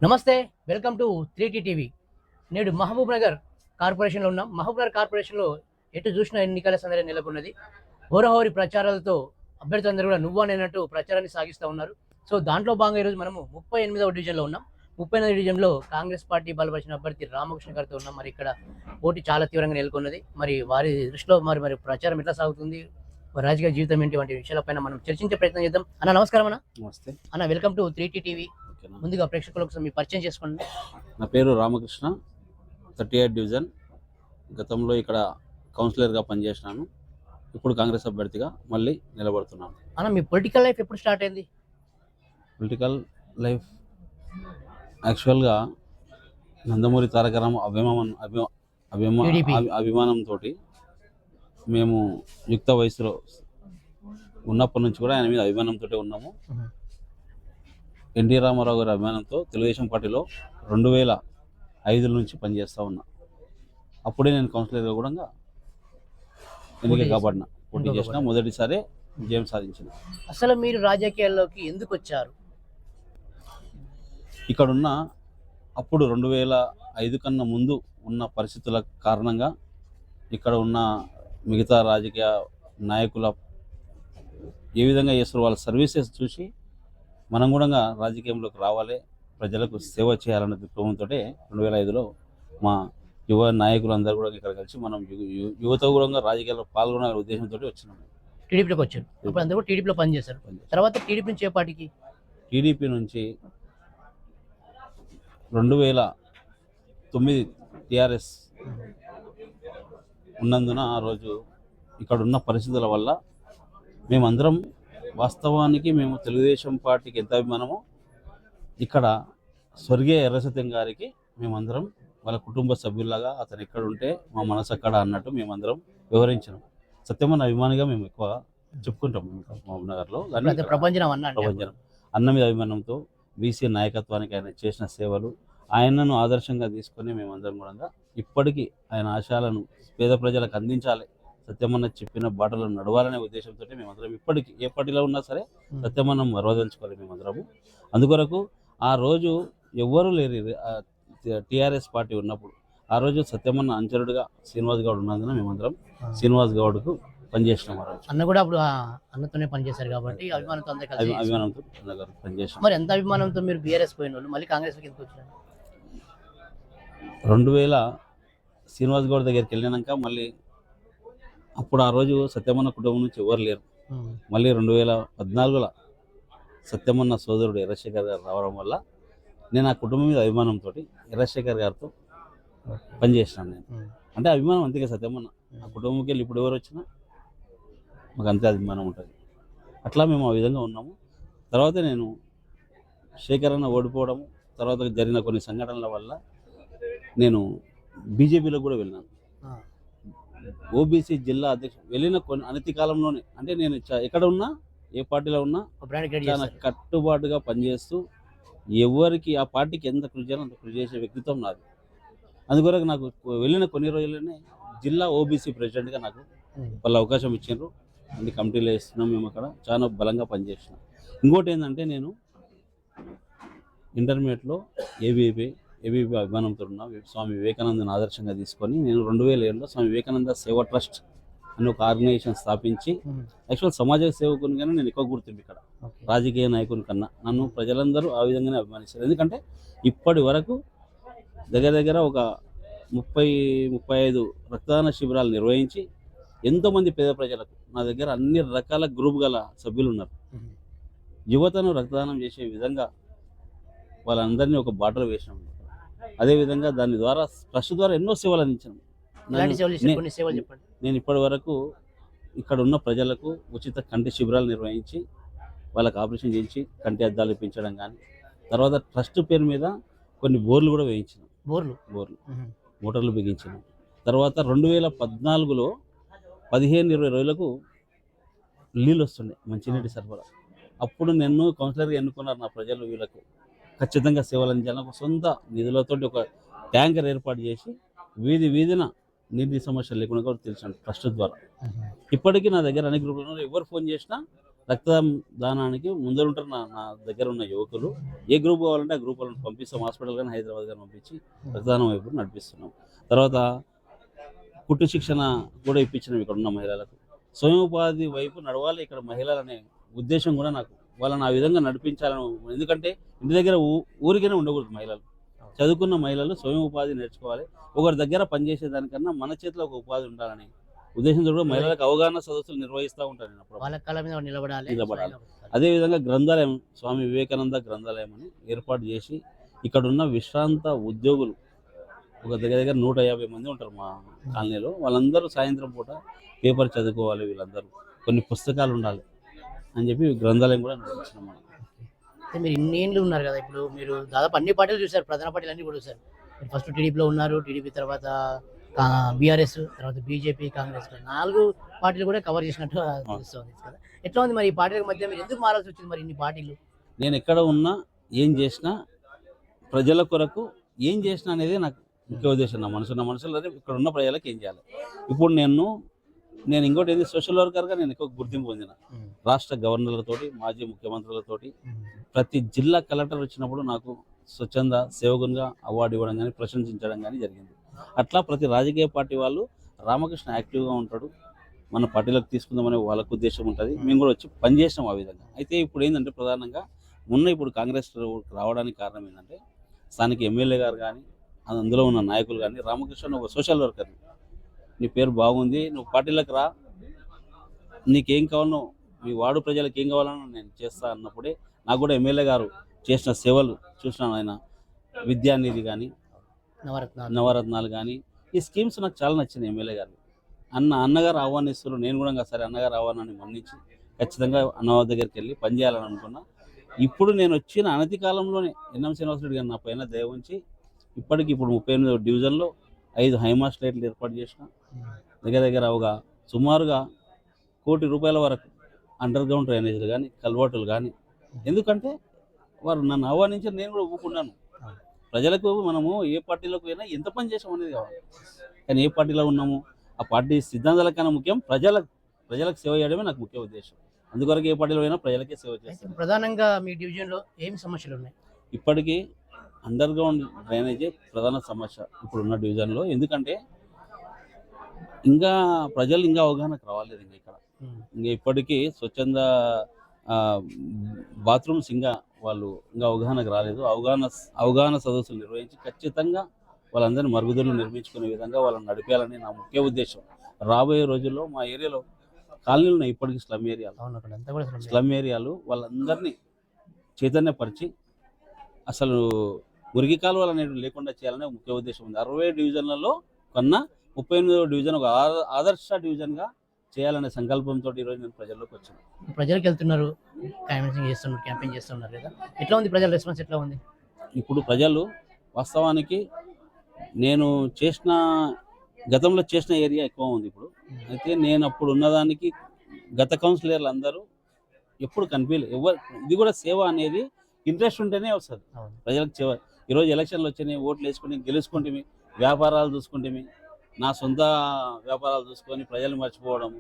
నమస్తే. Welcome to 3T TV. నేడు మహబూబ్ నగర్ కార్పొరేషన్‌లో ఉన్నాం. మహబూబ్ నగర్ కార్పొరేషన్‌లో ఎటు చూసినా ఎన్నికల సందడి నెలకొన్నది. హోరాహోరీ ప్రచారాలతో అభ్యర్థులందరూ కూడా నువ్వా నేనట్టు ప్రచారాన్ని సాగిస్తా ఉన్నారు. సో, దాంట్లో భాగంగా ఈరోజు మనము 38వ డివిజన్‌లో ఉన్నాం. 38వ డివిజన్‌లో కాంగ్రెస్ పార్టీ బలపరిచిన అభ్యర్థి రామకృష్ణ గారితో ఉన్నాం. మరి ఇక్కడ పోటీ చాలా తీవ్రంగా నెలకొన్నది. మరి వారి దృష్టిలో మరి ప్రచారం ఎట్లా సాగుతుంది? వారి రాజకీయ జీవితం ఏంటి? వంటి విషయాలపైన మనం చర్చించే ప్రయత్నం చేద్దాం. అన్న నమస్కారం అన్న. నమస్తే. అన్న వెల్కమ్ టు 3T టీవీ. ఓకేనా. ముందుగా ప్రేక్షకులకు మీ పరిచయం చేసుకోండి. నా పేరు రామకృష్ణ, 38 డివిజన్. గతంలో ఇక్కడ కౌన్సిలర్గా పనిచేసినాను. ఇప్పుడు కాంగ్రెస్ అభ్యర్థిగా మళ్ళీ నిలబడుతున్నాను. అన్న మీ పొలిటికల్ లైఫ్ ఎప్పుడు స్టార్ట్ అయింది? పొలిటికల్ లైఫ్ యాక్చువల్గా నందమూరి తారక రామ TDP. అభిమానంతో మేము యుక్త వయసులో ఉన్నప్పటి నుంచి కూడా ఆయన మీద అభిమానంతో ఉన్నాము. ఎన్టీ రామారావు గారి అభిమానంతో తెలుగుదేశం పార్టీలో 2005 నుంచి పనిచేస్తూ ఉన్నా. అప్పుడే నేను కౌన్సిలర్గా కూడా ఎన్నిక కాబడిన, పోటీ చేసిన, మొదటిసారి విజయం సాధించిన. అసలు మీరు రాజకీయాల్లోకి ఎందుకు వచ్చారు? ఇక్కడున్న అప్పుడు 2005 కన్నా ముందు ఉన్న పరిస్థితుల కారణంగా ఇక్కడ ఉన్న మిగతా రాజకీయ నాయకుల ఏ విధంగా చేస్తారు వాళ్ళ సర్వీసెస్ చూసి మనం కూడా రాజకీయంలోకి రావాలి, ప్రజలకు సేవ చేయాలనే దృక్పథంతో 2005లో మా యువ నాయకులందరూ కూడా ఇక్కడ కలిసి మనం యువత కూడా రాజకీయాల్లో పాల్గొనే ఉద్దేశంతో వచ్చినాం. టీడీపీలోకి వచ్చారు. అప్పుడు అందరూ టీడీపీలో పనిచేశారు. తర్వాత టీడీపీ నుంచి ఏ పార్టీకి? టీడీపీ నుంచి 2009 టీఆర్ఎస్ ఉన్నందున ఆ రోజు ఇక్కడ ఉన్న పరిస్థితుల వల్ల మేమందరం వాస్తవానికి మేము తెలుగుదేశం పార్టీకి ఎంత అభిమానమో ఇక్కడ స్వర్గీయ ఎర్రసత్యం గారికి మేమందరం వాళ్ళ కుటుంబ సభ్యులాగా అతను ఎక్కడ ఉంటే మా మనసు అక్కడ అన్నట్టు మేమందరం వివరించినాం. సత్యమన్న అభిమానిగా మేము ఎక్కువ చెప్పుకుంటాం మహబూబ్ నగర్లో. ప్రపంచం అన్న మీద అభిమానంతో బీసీ నాయకత్వానికి ఆయన చేసిన సేవలు, ఆయనను ఆదర్శంగా తీసుకొని మేమందరం కూడా ఇప్పటికీ ఆయన ఆశయాలను పేద ప్రజలకు అందించాలి, సత్యమన్న చెప్పిన బాటలో నడవాలనే ఉద్దేశంతో మేమందరం ఇప్పటికీ ఏ పార్టీలో ఉన్నా సరే సత్యమన్న మరవదలుచుకోవాలి మేమందరము. అందుకొరకు ఆ రోజు ఎవ్వరూ లేరు టీఆర్ఎస్ పార్టీ ఉన్నప్పుడు. ఆ రోజు సత్యమన్న అంచరుడుగా శ్రీనివాస్ గౌడ్ ఉన్నందున మేమందరం శ్రీనివాస్ గౌడ్కు పనిచేసినాం. ఆ రోజు అన్న కూడా అప్పుడు అన్నతోనే పనిచేశారు కాబట్టి అభిమానంతో పనిచేసాం. మరి ఎంత అభిమానంతో మీరు బీఆర్ఎస్ పోయిన వాళ్ళు మళ్ళీ కాంగ్రెస్కి ఎందుకు వచ్చారు? 2000 శ్రీనివాస్ గౌడ్ దగ్గరికి వెళ్ళినాక మళ్ళీ అప్పుడు ఆ రోజు సత్యమన్న కుటుంబం నుంచి ఎవరు లేరు. మళ్ళీ 2014లో సత్యమన్న సోదరుడు ఎర్రశేఖర్ గారు రావడం వల్ల నేను ఆ కుటుంబం మీద అభిమానంతో ఎర్రశేఖర్ గారితో పనిచేసినాను. నేను అంటే అభిమానం అంతే కదా, సత్యమన్న ఆ కుటుంబంకి వెళ్ళి ఇప్పుడు ఎవరు వచ్చినా మాకు అంతే అభిమానం ఉంటుంది. అట్లా మేము ఆ విధంగా ఉన్నాము. తర్వాత నేను శేఖర్ అన్న ఓడిపోవడము, తర్వాత జరిగిన కొన్ని సంఘటనల వల్ల నేను బీజేపీలో కూడా వెళ్ళినాను. ఓబీసీ జిల్లా అధ్యక్షుడు వెళ్ళిన కొన్ని అనతి కాలంలోనే, అంటే నేను ఎక్కడ ఉన్నా ఏ పార్టీలో ఉన్నా చాలా కట్టుబాటుగా పనిచేస్తూ ఎవరికి ఆ పార్టీకి ఎంత కృషి చేయాలో అంత కృషి చేసే వ్యక్తిత్వం నాది. అందుకొరకు నాకు వెళ్ళిన కొన్ని రోజుల్లోనే జిల్లా ఓబీసీ ప్రెసిడెంట్గా నాకు వాళ్ళు అవకాశం ఇచ్చారు. అన్ని కమిటీలు వేస్తున్నాం, మేము అక్కడ చాలా బలంగా పనిచేసినాం. ఇంకోటి ఏంటంటే నేను ఇంటర్మీడియట్లో ఏబీపీ అభిమానంతో ఉన్న స్వామి వివేకానందను ఆదర్శంగా తీసుకొని నేను 2007లో స్వామి వివేకానంద సేవా ట్రస్ట్ అని ఒక ఆర్గనైజేషన్ స్థాపించి, యాక్చువల్ సమాజ సేవకునిగానే నేను ఎక్కువ గుర్తింపు ఇక్కడ రాజకీయ నాయకుని కన్నా. నన్ను ప్రజలందరూ ఆ విధంగానే అభిమానిస్తారు. ఎందుకంటే ఇప్పటి వరకు దగ్గర ఒక 30-35 రక్తదాన శిబిరాలు నిర్వహించి ఎంతోమంది పేద ప్రజలకు నా దగ్గర అన్ని రకాల గ్రూప్ గల సభ్యులు ఉన్నారు. యువతను రక్తదానం చేసే విధంగా వాళ్ళందరినీ ఒక బాటలో వేసినాం. అదేవిధంగా దాని ద్వారా ట్రస్ట్ ద్వారా ఎన్నో సేవలు అందించాను. నేను ఇప్పటి వరకు ఇక్కడ ఉన్న ప్రజలకు ఉచిత కంటి శిబిరాలు నిర్వహించి వాళ్ళకి ఆపరేషన్ చేయించి కంటి అద్దాలు ఇప్పించడం కానీ, తర్వాత ట్రస్ట్ పేరు మీద కొన్ని బోర్లు కూడా వేయించినాం. బోర్లు మోటార్లు బిగించినాం. తర్వాత 2014లో 15-20 రోజులకు నీళ్ళు వస్తుండే, మంచినీటి సరఫరా. అప్పుడు నన్ను కౌన్సిలర్గా ఎన్నుకున్నారు నా ప్రజలు. వీళ్ళకు ఖచ్చితంగా సేవలు అందించాలని ఒక సొంత నిధులతో ఒక ట్యాంకర్ ఏర్పాటు చేసి వీధిన నీటి సమస్యలు లేకుండా కూడా తెలిసాను ట్రస్ట్ ద్వారా. ఇప్పటికీ నా దగ్గర అన్ని గ్రూపులు ఎవరు ఫోన్ చేసినా రక్తదానానికి ముందరుంటారు నా దగ్గర ఉన్న యువకులు. ఏ గ్రూప్ కావాలంటే ఆ గ్రూప్ వాళ్ళని పంపిస్తాం. హాస్పిటల్ కానీ హైదరాబాద్ కానీ పంపించి రక్తదానం వైపు నడిపిస్తున్నాం. తర్వాత కుట్టు శిక్షణ కూడా ఇప్పించినాం ఇక్కడ ఉన్న మహిళలకు. స్వయం ఉపాధి వైపు నడవాలి ఇక్కడ మహిళలు అనే ఉద్దేశం కూడా నాకు. వాళ్ళని ఆ విధంగా నడిపించాలని. ఎందుకంటే ఇంటి దగ్గర ఊరికనే ఉండకూడదు మహిళలు. చదువుకున్న మహిళలు స్వయం ఉపాధి నేర్చుకోవాలి. ఒకరి దగ్గర పనిచేసేదానికన్నా మన చేతిలో ఒక ఉపాధి ఉండాలని ఉద్దేశంతో కూడా మహిళలకు అవగాహన సదస్సులు నిర్వహిస్తూ ఉంటాను నేను అప్పుడు. వాళ్ళ కాళ్ళ మీద నిలబడాలి. అదేవిధంగా గ్రంథాలయం, స్వామి వివేకానంద గ్రంథాలయం అని ఏర్పాటు చేసి ఇక్కడున్న విశ్రాంత ఉద్యోగులు ఒక దగ్గర 150 మంది ఉంటారు మా కాలనీలో. వాళ్ళందరూ సాయంత్రం పూట పేపర్ చదువుకోవాలి, వీళ్ళందరూ కొన్ని పుస్తకాలు ఉండాలి అని చెప్పి గ్రంథాలయం కూడా నడిపించినాం మనం. మీరు ఇన్ని ఏళ్ళు ఉన్నారు కదా, ఇప్పుడు మీరు దాదాపు అన్ని పార్టీలు చూశారు, ప్రధాన పార్టీలు అన్ని కూడా చూశారు. మీరు ఫస్ట్ టీడీపీలో ఉన్నారు, టీడీపీ తర్వాత బీఆర్ఎస్, తర్వాత బీజేపీ, కాంగ్రెస్, 4 పార్టీలు కూడా కవర్ చేసినట్టు తెలుస్తుంది కదా. ఎట్లా ఉంది మరి ఈ పార్టీల మధ్య, మీరు ఎందుకు మారాల్సి వచ్చింది మరి ఇన్ని పార్టీలు? నేను ఎక్కడ ఉన్నా ఏం చేసినా ప్రజల కొరకు ఏం చేసినా అనేది నాకు ముఖ్య ఉద్దేశం. నా మనసులో ఇక్కడ ఉన్న ప్రజలకు ఏం చేయాలి. ఇప్పుడు నేను ఇంకోటి ఏంది, సోషల్ వర్కర్గా నేను ఎక్కువ గుర్తింపు పొందిన. రాష్ట్ర గవర్నర్లతోటి, మాజీ ముఖ్యమంత్రులతోటి, ప్రతి జిల్లా కలెక్టర్ వచ్చినప్పుడు నాకు స్వచ్ఛంద సేవకునిగా అవార్డు ఇవ్వడం కానీ ప్రశంసించడం కానీ జరిగింది. అట్లా ప్రతి రాజకీయ పార్టీ వాళ్ళు రామకృష్ణ యాక్టివ్గా ఉంటాడు, మన పార్టీలకు తీసుకుందామనే వాళ్ళకు ఉద్దేశం ఉంటుంది. మేము కూడా వచ్చి పనిచేసాం ఆ విధంగా. అయితే ఇప్పుడు ఏంటంటే ప్రధానంగా ఇప్పుడు కాంగ్రెస్ రావడానికి కారణం ఏంటంటే స్థానిక ఎమ్మెల్యే గారు కానీ అందులో ఉన్న నాయకులు కానీ రామకృష్ణ ఒక సోషల్ వర్కర్, నీ పేరు బాగుంది, నువ్వు పార్టీలకు రా, నీకేం కావాలనో మీ వార్డు ప్రజలకు ఏం కావాలనో నేను చేస్తా అన్నప్పుడే నాకు కూడా ఎమ్మెల్యే గారు చేసిన సేవలు చూసినాను. ఆయన విద్యానిధి కానీ, నవరత్నాలు కానీ, ఈ స్కీమ్స్ నాకు చాలా నచ్చింది. ఎమ్మెల్యే గారు అన్నగారు ఆహ్వానిస్తారు, నేను కూడా సరే అన్నగారు ఆహ్వానాన్ని మన్నించి ఖచ్చితంగా అన్నవారి దగ్గరికి వెళ్ళి పనిచేయాలని అనుకున్నా. ఇప్పుడు నేను వచ్చిన అనతి కాలంలోనే ఎన్ఎం శ్రీనివాసరెడ్డి గారు నా పైన దయ ఉంచి ఇప్పుడు 38వ డివిజన్లో 5 హైమాస్ట్ లైట్లు ఏర్పాటు చేసిన. దగ్గర ఒక సుమారుగా ₹1 కోటి వరకు అండర్ గ్రౌండ్ డ్రైనేజీలు కానీ, కల్వర్టులు కానీ. ఎందుకంటే వారు నన్ను ఆహ్వానించి నేను కూడా ఊపుకున్నాను. ప్రజలకు మనము ఏ పార్టీలోకి పోయినా ఎంత పని చేసాం అనేది కావాలి. కానీ ఏ పార్టీలో ఉన్నాము, ఆ పార్టీ సిద్ధాంతాల కన్నా ముఖ్యం ప్రజలకు సేవ చేయడమే నాకు ముఖ్య ఉద్దేశం. అందుకొరకు ఏ పార్టీలో అయినా ప్రజలకే సేవ చేస్తాను. ప్రధానంగా మీ డివిజన్లో ఏం సమస్యలు ఉన్నాయి? ఇప్పటికీ అండర్ గ్రౌండ్ డ్రైనేజీ ప్రధాన సమస్య ఇప్పుడున్న డివిజన్లో. ఎందుకంటే ప్రజలు అవగాహనకు రావాలేదు. ఇక్కడ ఇప్పటికీ స్వచ్ఛంద బాత్రూమ్స్ వాళ్ళు అవగాహనకు రాలేదు. అవగాహన సదస్సులు నిర్వహించి ఖచ్చితంగా వాళ్ళందరినీ మరుగుదొడ్లు నిర్మించుకునే విధంగా వాళ్ళని నడిపేయాలని నా ముఖ్య ఉద్దేశం. రాబోయే రోజుల్లో మా ఏరియాలో కాలనీలు ఉన్నాయి, ఇప్పటికీ స్లమ్ ఏరియాలు వాళ్ళందరినీ చైతన్యపరిచి అసలు మురికి కాలువలు అనేవి లేకుండా చేయాలనే ముఖ్య ఉద్దేశం ఉంది. 60 డివిజన్లలో కన్నా 38వ డివిజన్ ఒక ఆదర్శ డివిజన్గా చేయాలనే సంకల్పంతో ఈరోజు నేను ప్రజల్లోకి వచ్చాను. ప్రజలకు వెళ్తున్నారు, క్యాంపెయిన్ చేస్తున్నారు కదా, ఎట్లా ఉంది ప్రజల రెస్పాన్స్ ఎట్లా ఉంది? ఇప్పుడు ప్రజలు వాస్తవానికి నేను గతంలో చేసిన ఏరియా ఎక్కువ ఉంది ఇప్పుడు. అయితే నేను అప్పుడు ఉన్నదానికి గత కౌన్సిలర్లు అందరూ ఎప్పుడు కనిపించలేదు. ఇది కూడా సేవ అనేది ఇంట్రెస్ట్ ఉంటేనే వస్తుంది ప్రజలకు సేవ. ఈరోజు ఎలక్షన్లు వచ్చినాయి, ఓట్లు వేసుకుని గెలుచుకుంటే, వ్యాపారాలు చూసుకుంటే, నా సొంత వ్యాపారాలు చూసుకొని ప్రజలు మర్చిపోవడం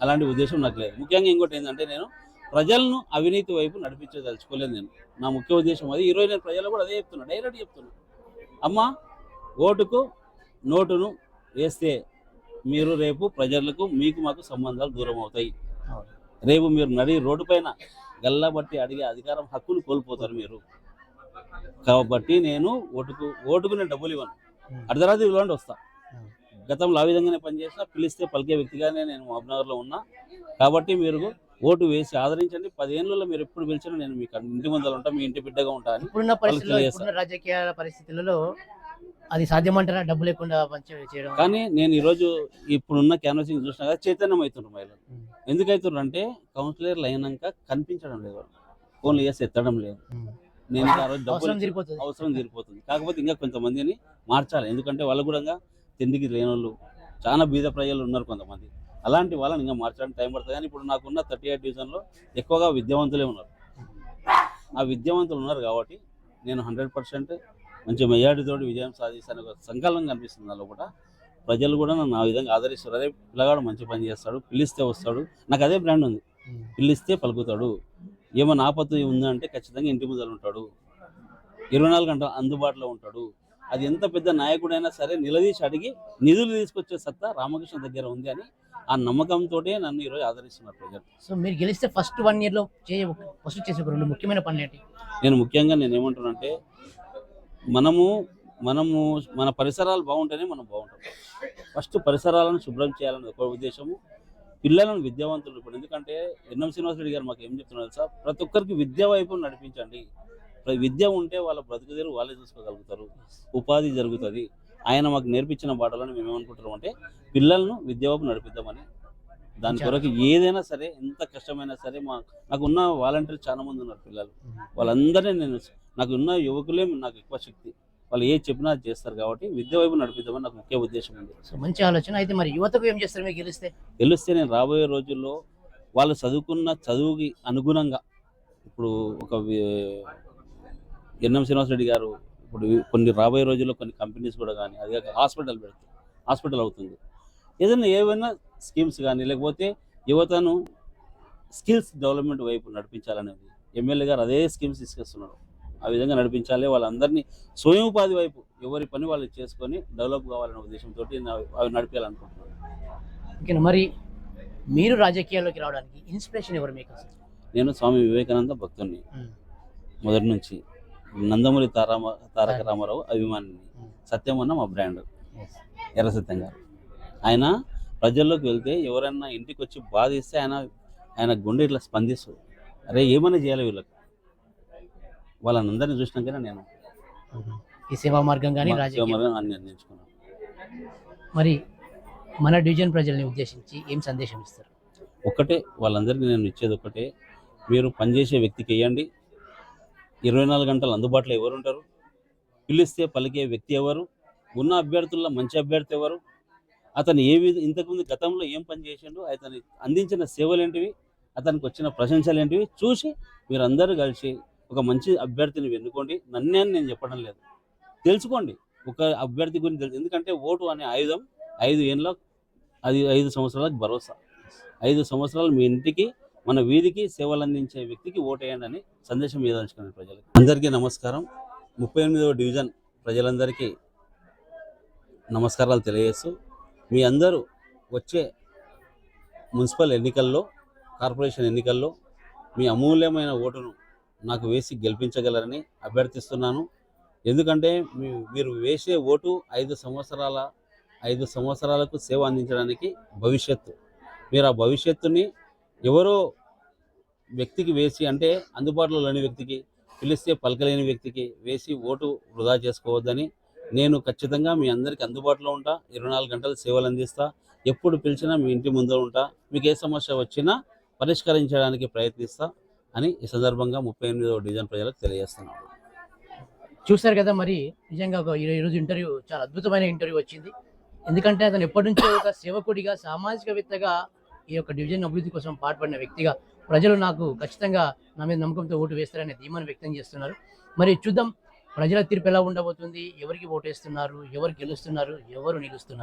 అలాంటి ఉద్దేశం నాకు లేదు. ముఖ్యంగా ఇంకోటి ఏంటంటే నేను ప్రజలను అవినీతి వైపు నడిపించదలుచుకోలేదు. నా ముఖ్య ఉద్దేశం అది. ఈరోజు నేను ప్రజలు కూడా అదే చెప్తున్నా, డైరెక్ట్ చెప్తున్నా. అమ్మ, ఓటుకు నోటును వేస్తే మీరు రేపు ప్రజలకు మాకు సంబంధాలు దూరం అవుతాయి. రేపు మీరు రోడ్డు పైన గల్లబట్టి అడిగే అధికారం, హక్కును కోల్పోతారు మీరు. కాబట్టి నేను ఓటుకు నేను డబ్బులు ఇవ్వను, అర్ధరాత్రి ఇవ్వండి వస్తా. గతంలో ఆ విధంగానే పనిచేసినా, పిలిస్తే పలికే వ్యక్తిగానే నేను మహబూబ్నగర్లో ఉన్నా. కాబట్టి మీరు ఓటు వేసి ఆదరించండి. 10 ఏళ్ళలో మీరు ఎప్పుడు పిలిచినా నేను మీకు ఇంటి ముందర ఉంటా, మీ ఇంటి బిడ్డగా ఉంటాను. ఇప్పుడున్న రాజకీయ పరిస్థితులలో అది సాధ్యమంటారా, డబ్బు లేకుండా చేయడం? కానీ నేను ఈరోజు ఇప్పుడున్న క్యాన్వాసింగ్ చూసినా కదా, చైతన్యం అవుతున్నారు మహిళలు. ఎందుకు అవుతున్నారు అంటే కౌన్సిలర్లు అయినాక కనిపించడం లేదు, ఫోన్లు చేసి ఎత్తడం లేదు. నేను ఆ రోజు అవసరం తీరిపోతుంది. కాకపోతే ఇంకా కొంతమందిని మార్చాలి. ఎందుకంటే వాళ్ళు కూడా తిండికి లేని వాళ్ళు, చాలా బీద ప్రజలు ఉన్నారు కొంతమంది. అలాంటి వాళ్ళని ఇంకా మార్చడానికి టైం పడుతుంది. కానీ ఇప్పుడు నాకున్న 38 డివిజన్లో ఎక్కువగా విద్యావంతులే ఉన్నారు. ఆ విద్యావంతులు ఉన్నారు కాబట్టి నేను 100% మంచి మెజారిటీతో విజయం సాధిస్తాను సంకల్పం కనిపిస్తుంది. నాలో కూడా ప్రజలు కూడా నన్ను ఆ విధంగా ఆదరిస్తారు. అదే పిల్లగాడు మంచి పని చేస్తాడు, పిలిస్తే వస్తాడు, నాకు అదే బ్రాండ్ ఉంది. పిలిస్తే పలుకుతాడు, ఏమైనా ఆపత్తు ఉందంటే ఖచ్చితంగా ఇంటి ముందర ఉంటాడు, 24 గంటలు అందుబాటులో ఉంటాడు. అది ఎంత పెద్ద నాయకుడైనా సరే నిలదీసి అడిగి నిధులు తీసుకొచ్చే సత్తా రామకృష్ణ దగ్గర ఉంది అని ఆ నమ్మకంతో నన్ను ఈరోజు ఆదరిస్తున్నారు ప్రజలు. సో మీరు గెలిస్తే ఫస్ట్ 1 ఇయర్లో ఫస్ట్ చేసే ఒక 2 ముఖ్యమైన పనులు ఏంటి? నేను ఏమంటున్నానంటే మనము మన పరిసరాలు బాగుంటేనే మనం బాగుంటాం. ఫస్ట్ పరిసరాలను శుభ్రం చేయాలని ఒక ఉద్దేశము. పిల్లలను విద్యావంతులు ఇప్పుడు ఎందుకంటే ఎన్ఎం శ్రీనివాసరెడ్డి గారు మాకు ఏం చెప్తున్నారు సార్, ప్రతి ఒక్కరికి విద్య వైపు నడిపించండి. విద్య ఉంటే వాళ్ళ బ్రతుకుదేరు వాళ్ళే చూసుకోగలుగుతారు, ఉపాధి జరుగుతుంది. ఆయన మాకు నేర్పించిన బాటలను మేము ఏమనుకుంటున్నాం అంటే పిల్లలను విద్య వైపు నడిపిద్దామని. దాని కొరకు ఏదైనా సరే ఎంత కష్టమైనా సరే నాకున్న వాలంటీర్లు చాలా మంది ఉన్నారు పిల్లలు, వాళ్ళందరినీ నాకున్న యువకులే నాకు ఎక్కువ శక్తి, వాళ్ళు ఏది చెప్పినా అది చేస్తారు. కాబట్టి విద్య వైపు నడిపిద్దామని నాకు ముఖ్య ఉద్దేశం ఉంది. సో మంచి ఆలోచన. అయితే మరి యువతకు ఏం చేస్తారు మీరు గెలిస్తే నేను రాబోయే రోజుల్లో వాళ్ళు చదువుకున్న చదువుకి అనుగుణంగా ఇప్పుడు ఒక ఎన్ఎం శ్రీనివాసరెడ్డి గారు ఇప్పుడు కొన్ని రాబోయే రోజుల్లో కొన్ని కంపెనీస్ కూడా కానీ అది హాస్పిటల్ అవుతుంది. ఏవైనా స్కీమ్స్ కానీ లేకపోతే యువతను స్కిల్స్ డెవలప్మెంట్ వైపు నడిపించాలనేది ఎమ్మెల్యే గారు అదే స్కీమ్స్ తీసుకొస్తున్నారు. ఆ విధంగా నడిపించాలి, వాళ్ళందరినీ స్వయం ఉపాధి వైపు ఎవరి పని వాళ్ళు చేసుకొని డెవలప్ కావాలనే ఉద్దేశంతో అవి నడిపేయాలనుకుంటున్నాను. ఓకే, మరి మీరు రాజకీయాల్లోకి రావడానికి ఇన్స్పిరేషన్ ఎవరు మీకు? నేను స్వామి వివేకానంద భక్తుడిని మొదటి నుంచి. నందమూరి తారక రామారావు అభిమానిని. సత్యం అన్న మా బ్రాండ్, ఎర్ర సత్యం గారు. ఆయన ప్రజల్లోకి వెళ్తే ఎవరైనా ఇంటికి వచ్చి బాధిస్తే ఆయన గుండె ఇట్లా స్పందిస్తుంది, అరే ఏమైనా చేయాలి వీళ్ళకి. వాళ్ళని అందరినీ చూసినాకనే నేను ఈ సేవా మార్గం కానీ రాజకీయ మార్గం అన్ని అందించుకున్నాను. మరి మన డివిజన్ ప్రజల్ని ఉద్దేశించి ఏం సందేశం ఇస్తారు? ఒక్కటే, వాళ్ళందరికీ నేను ఇచ్చేది ఒక్కటే, మీరు పనిచేసే వ్యక్తికి వేయండి. 24 గంటలు అందుబాటులో ఎవరు ఉంటారు, పిలిస్తే పలికే వ్యక్తి ఎవరు, ఉన్న అభ్యర్థుల్లో మంచి అభ్యర్థి ఎవరు, అతను ఇంతకుముందు గతంలో ఏం పని చేసిండు, అతను అందించిన సేవలు ఏంటివి, అతనికి వచ్చిన ప్రశంసలు ఏంటివి చూసి మీరు అందరూ కలిసి ఒక మంచి అభ్యర్థిని ఎన్నుకోండి. నన్నే నేను చెప్పడం లేదు, తెలుసుకోండి ఒక అభ్యర్థి గురించి తెలుసు. ఎందుకంటే ఓటు అనే ఆయుధం 5 సంవత్సరాలకు భరోసా. 5 సంవత్సరాలు మీ ఇంటికి మన వీధికి సేవలు అందించే వ్యక్తికి ఓటేయండి అని సందేశం ఇవ్వదలుచుకున్నాను ప్రజలకు. అందరికీ నమస్కారం. 38వ డివిజన్ ప్రజలందరికీ నమస్కారాలు తెలియజేస్తూ, మీ అందరూ వచ్చే మున్సిపల్ ఎన్నికల్లో, కార్పొరేషన్ ఎన్నికల్లో మీ అమూల్యమైన ఓటును నాకు వేసి గెలిపించగలరని అభ్యర్థిస్తున్నాను. ఎందుకంటే మీరు వేసే ఓటు 5 సంవత్సరాలకు సేవ అందించడానికి భవిష్యత్తు. మీరు ఆ భవిష్యత్తుని ఎవరో వ్యక్తికి వేసి, అంటే అందుబాటులో లేని వ్యక్తికి, పిలిస్తే పలకలేని వ్యక్తికి వేసి ఓటు వృధా చేసుకోవద్దని. నేను ఖచ్చితంగా మీ అందరికీ అందుబాటులో ఉంటా, 24 గంటలు సేవలు అందిస్తా, ఎప్పుడు పిలిచినా మీ ఇంటి ముందు ఉంటా, మీకు ఏ సమస్య వచ్చినా పరిష్కరించడానికి ప్రయత్నిస్తా అని ఈ సందర్భంగా 38వ డివిజన్ ప్రజలకు తెలియజేస్తున్నాను. చూస్తారు కదా, మరి నిజంగా ఈరోజు ఇంటర్వ్యూ చాలా అద్భుతమైన ఇంటర్వ్యూ వచ్చింది. ఎందుకంటే అతను ఎప్పటి నుంచో ఒక సేవకుడిగా, సామాజికవేత్తగా ఈ యొక్క డివిజన్ అభివృద్ధి కోసం పాటుపడిన వ్యక్తిగా ప్రజలు నాకు ఖచ్చితంగా నా మీద నమ్మకంతో ఓటు వేస్తారనే ధీమాను వ్యక్తం చేస్తున్నారు. మరి చూద్దాం ప్రజల తీర్పు ఎలా ఉండబోతుంది, ఎవరికి ఓటేస్తున్నారు, ఎవరు గెలుస్తున్నారు, ఎవరు నిలుస్తున్నారు.